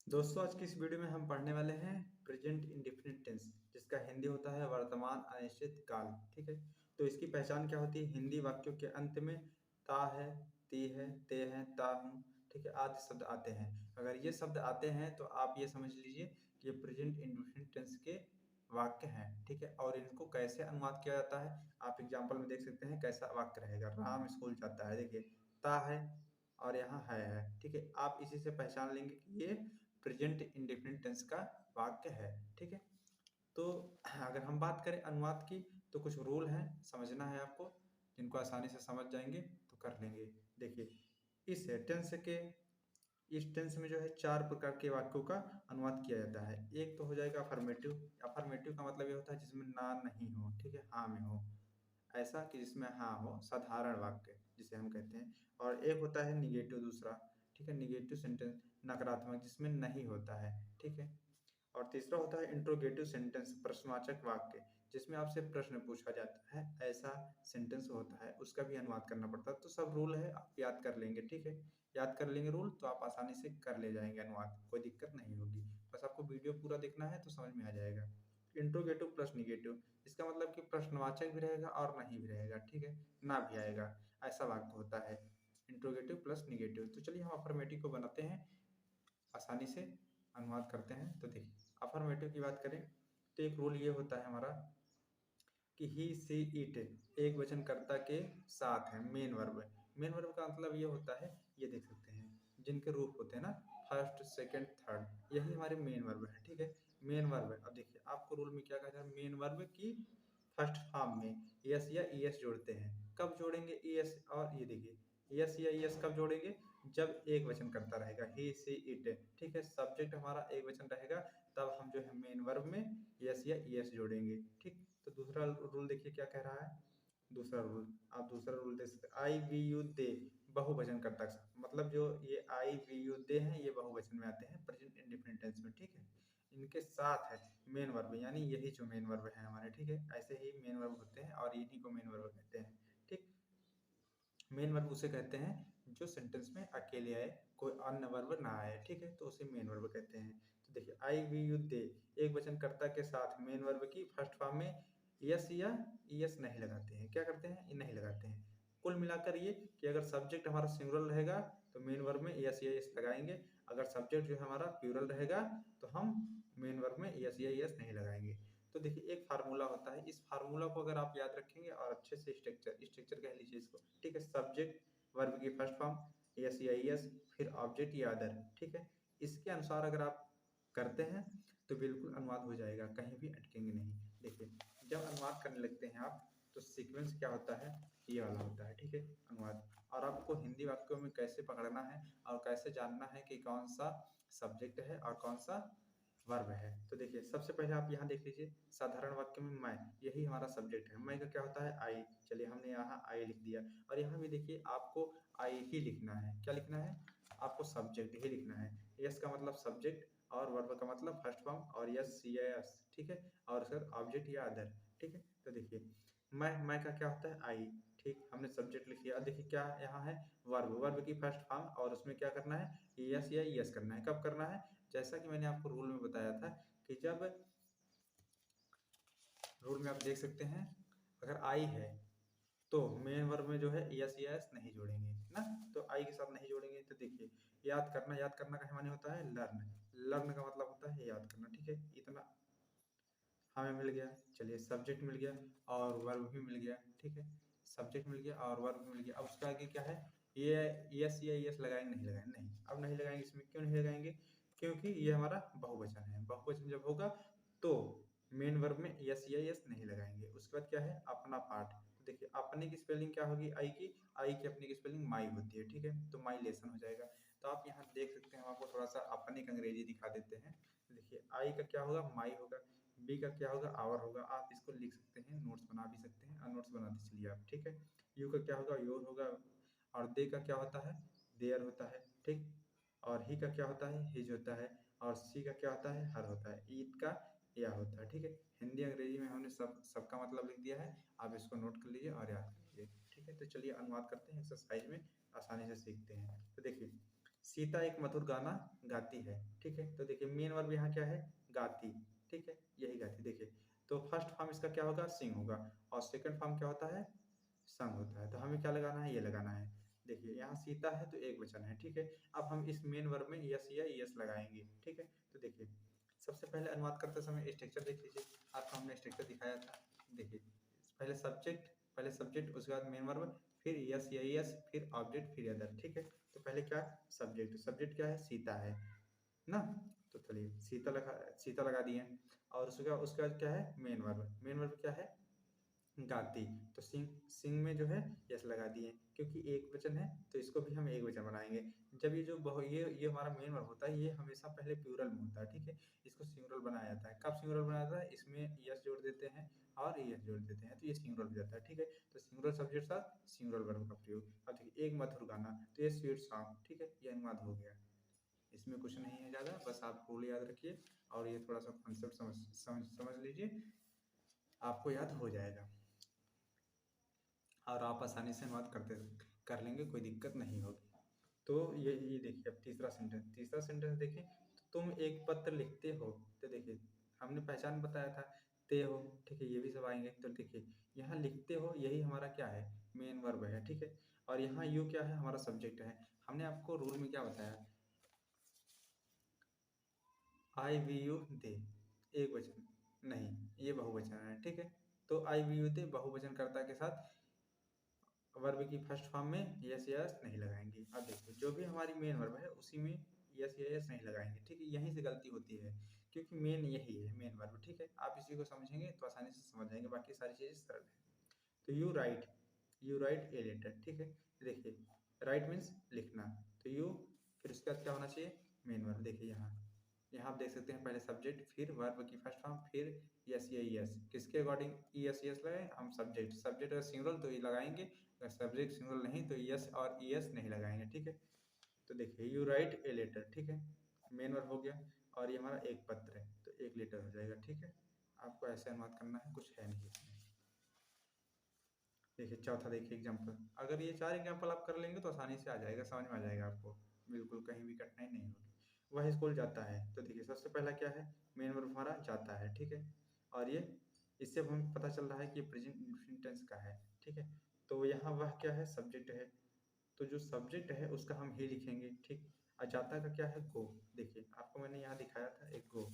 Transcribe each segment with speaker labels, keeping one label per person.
Speaker 1: दोस्तों आज की इस वीडियो में हम पढ़ने वाले हैं प्रेजेंट इंडेफिनिट टेंस, जिसका हिंदी होता है वर्तमान अनिश्चित काल। ठीक है, तो इसकी पहचान क्या होती है? हिंदी वाक्यों के अंत में ता है, ती है, ते है, ता हूँ, ठीक है, आदि शब्द आते हैं। अगर ये शब्द आते हैं तो आप ये समझ लीजिए कि ये प्रेजेंट इंडेफिनिट टेंस के वाक्य हैं। ठीक है, और इनको कैसे अनुवाद किया जाता है आप एग्जाम्पल में देख सकते हैं। कैसा वाक्य रहेगा? राम स्कूल जाता है, देखिए ता है और यहाँ है। ठीक है, आप इसी से पहचान लेंगे कि ये प्रेजेंट इंडेफिनिट टेंस का वाक्य है। ठीक है, तो अगर हम बात करें अनुवाद की तो कुछ रूल हैं, समझना है आपको, जिनको आसानी से समझ जाएंगे तो कर लेंगे। देखिए, इस टेंस के इस टेंस में जो है चार प्रकार के वाक्यों का अनुवाद किया जाता है। एक तो हो जाएगा अफर्मेटिव। अफर्मेटिव का मतलब ये होता है जिसमें ना नहीं हो, ठीक है, हाँ में हो, ऐसा कि जिसमें हाँ हो, साधारण वाक्य जिसे हम कहते हैं। और एक होता है निगेटिव, दूसरा, ठीक है, निगेटिव सेंटेंस, नकारात्मक, जिसमें नहीं होता है। ठीक है, और तीसरा होता है इंट्रोगेटिव सेंटेंस, प्रश्नवाचक वाक्य, जिसमें आपसे प्रश्न पूछा जाता है, ऐसा सेंटेंस होता है, उसका भी अनुवाद करना पड़ता है। तो सब रूल है, आप याद कर लेंगे। ठीक है, याद कर लेंगे रूल तो आप आसानी से कर ले जाएंगे अनुवाद, कोई दिक्कत नहीं होगी। बस आपको वीडियो पूरा देखना है तो समझ में आ जाएगा। इंट्रोगेटिव प्लस निगेटिव, इसका मतलब कि प्रश्नवाचक भी रहेगा और नहीं भी रहेगा। ठीक है, ना भी आएगा, ऐसा वाक्य होता है इंट्रोगेटिव प्लस निगेटिव। तो चलिए हम अफर्मेटिव को बनाते हैं, आसानी से अनुवाद करते हैं। तो देखिए, अफर्मेटिव की बात करें तो एक रूल ये होता है हमारा कि ही सी इट एक वचन कर्ता के साथ है, मेन वर्ब। मेन वर्ब का मतलब ये होता है, ये देख सकते हैं जिनके रूप होते हैं ना, फर्स्ट सेकंड थर्ड, यही हमारे मेन वर्ब है। ठीक है, मेन वर्ब है। अब देखिए आपको रूल में क्या कहा है, मेन वर्ब की फर्स्ट फॉर्म में यस या ईएस जोड़ते हैं। कब जोड़ेंगे ईएस? और ये देखिए, यस या ईएस कब जोड़ेंगे? जब एक वचन करता रहेगा, ही सी इट। ठीक है, सब्जेक्ट हमारा एक वचन रहेगा, तब हम जो है मेन वर्ब में यस या ईएस जोड़ेंगे। ठीक, तो दूसरा रूल देखिए क्या कह रहा है। दूसरा रूल, आप दूसरा रूल देख सकते, आई वी यू दे, बहुवचन कर्ता के साथ, मतलब जो ये आई वी यू दे हैं ये बहुवचन में आते हैं प्रेजेंट इंडेफिनिट टेंस में। ठीक है, इनके साथ है मेन वर्ब, यानी यही जो मेन वर्ब है हमारे। ठीक है, ऐसे ही मेन वर्ब होते हैं और इन्हीं को मेन वर्ब कहते हैं। ठीक, मेन वर्ब उसे कहते हैं जो सेंटेंस में अकेले आए, कोई अन्य वर्ब ना आए। ठीक है, तो उसे मेन वर्ब कहते हैं। तो देखिए, आई वी यू दे एक वचन कर्ता के साथ मेन वर्ब की फर्स्ट फॉर्म में यस या यस नहीं लगाते हैं। क्या करते हैं? ये नहीं लगाते हैं। कुल मिलाकर ये कि अगर सब्जेक्ट हमारा सिंगुलर रहेगा तो मेन वर्ब में यस या यस लगाएंगे, अगर सब्जेक्ट जो है हमारा प्लूरल रहेगा तो हम मेन वर्ब में यस या यस नहीं लगाएंगे। तो देखिए एक फार्मूला होता है, इस फार्मूला को अगर आप याद रखेंगे और अच्छे से स्ट्रक्चर कह लीजिए इसको। ठीक है, सब्जेक्ट वर्ब की फर्स्ट फॉर्म यस या यस, फिर ऑब्जेक्ट या अदर। ठीक है, इसके अनुसार अगर आप करते हैं तो बिल्कुल अनुवाद हो जाएगा, कहीं भी अटकेंगे नहीं। देखिए, जब अनुवाद करने लगते हैं आप तो सीक्वेंस क्या होता है, ये वाला होता है। ठीक है, अनुवाद, और आपको हिंदी वाक्यों में कैसे पकड़ना है और कैसे जानना है कि कौन सा सब्जेक्ट है और कौन सा वर्ब है। तो देखिए सबसे पहले आप यहाँ देख लीजिए, साधारण वाक्य में मैं, यही हमारा सब्जेक्ट है। मैं का क्या होता है? आई। चलिए हमने यहाँ आई लिख दिया, और यहाँ भी देखिए आपको आई ही लिखना है। क्या लिखना है? आपको सब्जेक्ट ही लिखना है। यस का मतलब सब्जेक्ट और वर्ब का मतलब फर्स्ट फॉर्म, और यस यस। ठीक है, और सर ऑब्जेक्ट या अदर। ठीक है, तो देखिए मैं का क्या होता है? आई। ठीक, हमने सब्जेक्ट लिख लिया। अब देखिए क्या यहाँ है? वर्ब की फर्स्ट फॉर्म, और उसमें क्या करना है? यस या यस करना है। कब करना है? जैसा कि मैंने आपको रूल में बताया था कि जब रूल में आप देख सकते हैं, अगर आई है तो मेन वर्ब में जो है यस यस नहीं जोड़ेंगे ना, तो आई के साथ नहीं जोड़ेंगे। तो देखिए, याद करना का माने होता है लर्न। लर्न का मतलब होता है याद करना। ठीक है, इतना हमें मिल गया। चलिए सब्जेक्ट मिल गया और वर्ब भी मिल गया। ठीक है, सब्जेक्ट मिल गया और वर्ब भी मिल गया। अब उसके आगे क्या है? ये यस या यस लगाएंगे? नहीं लगाएंगे, नहीं, अब नहीं लगाएंगे। इसमें क्यों नहीं लगाएंगे? क्योंकि ये हमारा बहुवचन है। बहुवचन जब होगा तो मेन वर्ब में यस या यस नहीं लगाएंगे। उसके बाद क्या है? अपना पार्ट। देखिए अपने की स्पेलिंग क्या होगी? आई की अपने की स्पेलिंग माई होती है। ठीक है, तो माई लेसन हो जाएगा। तो आप यहाँ देख सकते हैं, हम आपको थोड़ा सा अपने का अंग्रेजी दिखा देते हैं। देखिए आई का क्या होगा? माई होगा। बी का क्या होगा? आवर होगा। आप इसको लिख सकते हैं, नोट्स बना भी सकते हैं, और नोट्स बनाते चलिए आप। ठीक है, यू का क्या होगा? योर होगा। और दे का क्या होता है? देयर होता है। ठीक, और ही का क्या होता है? हिज होता है। और सी का क्या होता है? हर होता है। ईट का या होता है। ठीक है, हिंदी अंग्रेजी में हमने सबका मतलब लिख दिया है। आप इसको नोट कर लीजिए और याद कर लीजिए। ठीक है, तो चलिए अनुवाद करते हैं एक्सरसाइज में, आसानी से सीखते हैं। तो देखिए सीता एक मधुर गाना गाती है, ठीक है। तो देखिए मेन वर्ब यहाँ क्या है, गाती, ठीक है, यही गाती। देखिए तो फर्स्ट फॉर्म इसका क्या होगा, सिंग होगा, और सेकंड फॉर्म क्या होता है, संग होता है। तो हमें क्या लगाना है, ये लगाना है। देखिए यहाँ सीता है तो एक वचन है, ठीक है। अब हम इस मेन वर्ब में यस या यस लगाएंगे, ठीक है। तो देखिए सबसे पहले अनुवाद करते समय स्ट्रक्चर देख लीजिए, आपको हमने स्ट्रक्चर दिखाया था। देखिए पहले सब्जेक्ट उसके बाद मेन वर्ब, फिर यस या यस, फिर ऑब्जेक्ट, फिर अदर, ठीक है। तो पहले क्या, सब्जेक्ट क्या है, सीता है ना। तो चलिए सीता लगा दिए, और उसके बाद क्या है, मेन वर्ब क्या है, गाती। तो सिंग में जो है यस लगा दिए, क्योंकि एक वचन है तो इसको भी हम एक वचन बनाएंगे। जब ये जो ये हमारा मेन वर्ब होता है, ये हमेशा पहले प्लूरल में होता है, ठीक है। इसको सिंगुलर बनाया जाता है। कब सिंगुलर बनाया जाता है, इसमें यस जोड़ देते हैं और यस जोड़ देते हैं, तो ये सिंगुलर हो जाता है, ठीक है। तो सिंगुलर सब्जेक्ट साथ सिंगुलर वर्ब का प्रयोग। अब देखिए एक मधुर गाना, तो ये स्वीट सॉन्ग, ठीक है, ये अनुवाद हो गया। इसमें कुछ नहीं है ज़्यादा, बस आप रूल याद रखिए और ये थोड़ा सा कॉन्सेप्ट समझ लीजिए, आपको याद हो जाएगा और आप आसानी से अनुवाद कर लेंगे, कोई दिक्कत नहीं होगी। तो ये देखिए अब तीसरा सेंटेंस देखें, तो तुम एक पत्र लिखते हो। तो देखिए हमने पहचान बताया था, ते हो, ठीक है, ये भी सब आएंगे। तो देखिए यहाँ लिखते हो, यही हमारा क्या है, मेन वर्ब है, ठीक है। और यहाँ यू क्या है, हमारा सब्जेक्ट है। हमने आपको रूल में क्या बताया, आई वी यू दे एक वचन नहीं, ये बहुवचन है, ठीक है। तो आई वी यू दे बहुवचन कर्ता के साथ वर्ब की फर्स्ट फॉर्म में यस या यस नहीं लगाएंगे। अब देखिए जो भी हमारी मेन वर्ब है उसी में यस या यस नहीं लगाएंगे, ठीक है। यहीं से गलती होती है, क्योंकि मेन यही है, मेन वर्ब, ठीक है। आप इसी को समझेंगे तो आसानी से समझ जाएंगे, बाकी सारी चीज़ें सरल है। तो यू राइट ए लेटर, ठीक है। देखिए राइट मीन्स लिखना, तो यू, फिर उसके बाद क्या होना चाहिए, मेन वर्ब। देखिए यहाँ आप देख सकते हैं, पहले सब्जेक्ट, फिर वर्ब की फर्स्ट फॉर्म, फिर यस या यस। किसके अकॉर्डिंग यस यस लगाए हम, सब्जेक्ट अगर सिंगुलर तो ये लगाएंगे, अगर सब्जेक्ट सिंगुलर नहीं तो यस और यस नहीं लगाएंगे, ठीक है। तो देखिए यू राइट ए लेटर, ठीक है, मेन वर्ब हो गया, और ये हमारा एक पत्र है तो एक लेटर हो जाएगा, ठीक है। आपको ऐसे अनुवाद करना है, कुछ है नहीं इसमें। देखिए चौथा, देखिए एग्जाम्पल, अगर ये 4 एग्जाम्पल आप कर लेंगे तो आसानी से आ जाएगा, समझ में आ जाएगा आपको, बिल्कुल कहीं भी कठिनाई नहीं होगी। वह स्कूल जाता है, तो देखिए सबसे पहला क्या है, मेन वर्ब हमारा जाता है, ठीक है। और ये इससे हमें पता चल रहा है कि प्रेजेंट इंडेफिनिट टेंस का है, ठीक है। तो यहाँ वह क्या है, सब्जेक्ट है, तो जो सब्जेक्ट है उसका हम ही लिखेंगे, ठीक। और जाता का क्या है, गो। देखिए आपको मैंने यहाँ दिखाया था एक गो,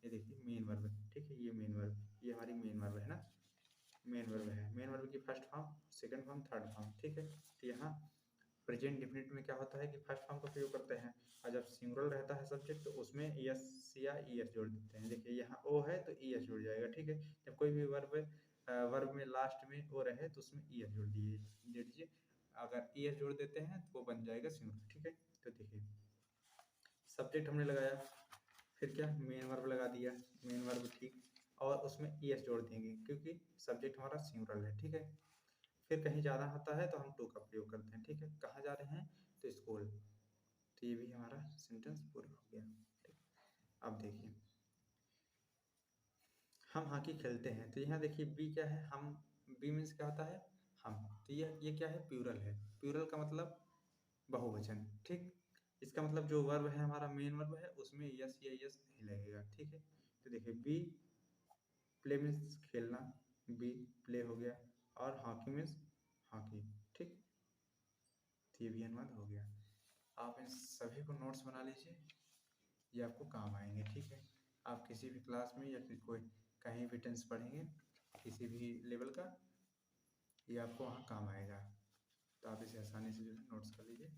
Speaker 1: ये देखिए मेन वर्ब, ठीक है, ये मेन वर्ब, ये हमारी मेन वर्ब है ना, मेन वर्ब है। मेन वर्ब की first form, second form, third form, ठीक है। तो यहाँ प्रेजेंट डिफिनिट में क्या होता है कि फर्स्ट फॉर्म का प्रयोग करते हैं, और जब सिंगुलर रहता है सब्जेक्ट तो उसमें यस या ईएस जोड़ देते हैं। देखिए यहाँ ओ है तो ईएस जुड़ जाएगा, ठीक है। जब कोई भी वर्ब में लास्ट में ओ रहे तो उसमें ईएस जोड़ दीजिए। अगर ईएस जोड़ देते हैं तो वो बन जाएगा सिंगुलर, ठीक है। तो देखिए सब्जेक्ट हमने लगाया, फिर क्या, मेन वर्ब लगा दिया, मेन वर्ब, ठीक, और उसमें ईएस जोड़ देंगे क्योंकि सब्जेक्ट हमारा सिंगुलर है, ठीक है। फिर कहीं जाना होता है तो हम टू का प्रयोग करते हैं, ठीक है। कहाँ जा रहे हैं, तो स्कूल। तो ये भी हमारा सेंटेंस पूरा हो गया, ठीक। अब देखिए हम हॉकी खेलते हैं, तो यहाँ देखिए बी क्या है, हम, बी मीन्स क्या होता है, हम। तो ये क्या है, प्लूरल है। प्लूरल का मतलब बहुवचन, ठीक। इसका मतलब जो वर्ब है हमारा मेन वर्ब है उसमें यस या यस नहीं लगेगा, ठीक है। तो देखिए बी, प्ले मीन्स खेलना, बी प्ले हो गया, और हॉकी मीन्स हॉकी, ठीक। तो ये भी अनुवाद हो गया। आप इन सभी को नोट्स बना लीजिए, ये आपको काम आएंगे, ठीक है। आप किसी भी क्लास में या फिर कोई कहीं भी टेंस पढ़ेंगे किसी भी लेवल का, ये आपको वहाँ काम आएगा। तो आप इसे आसानी से जो है नोट्स कर लीजिए।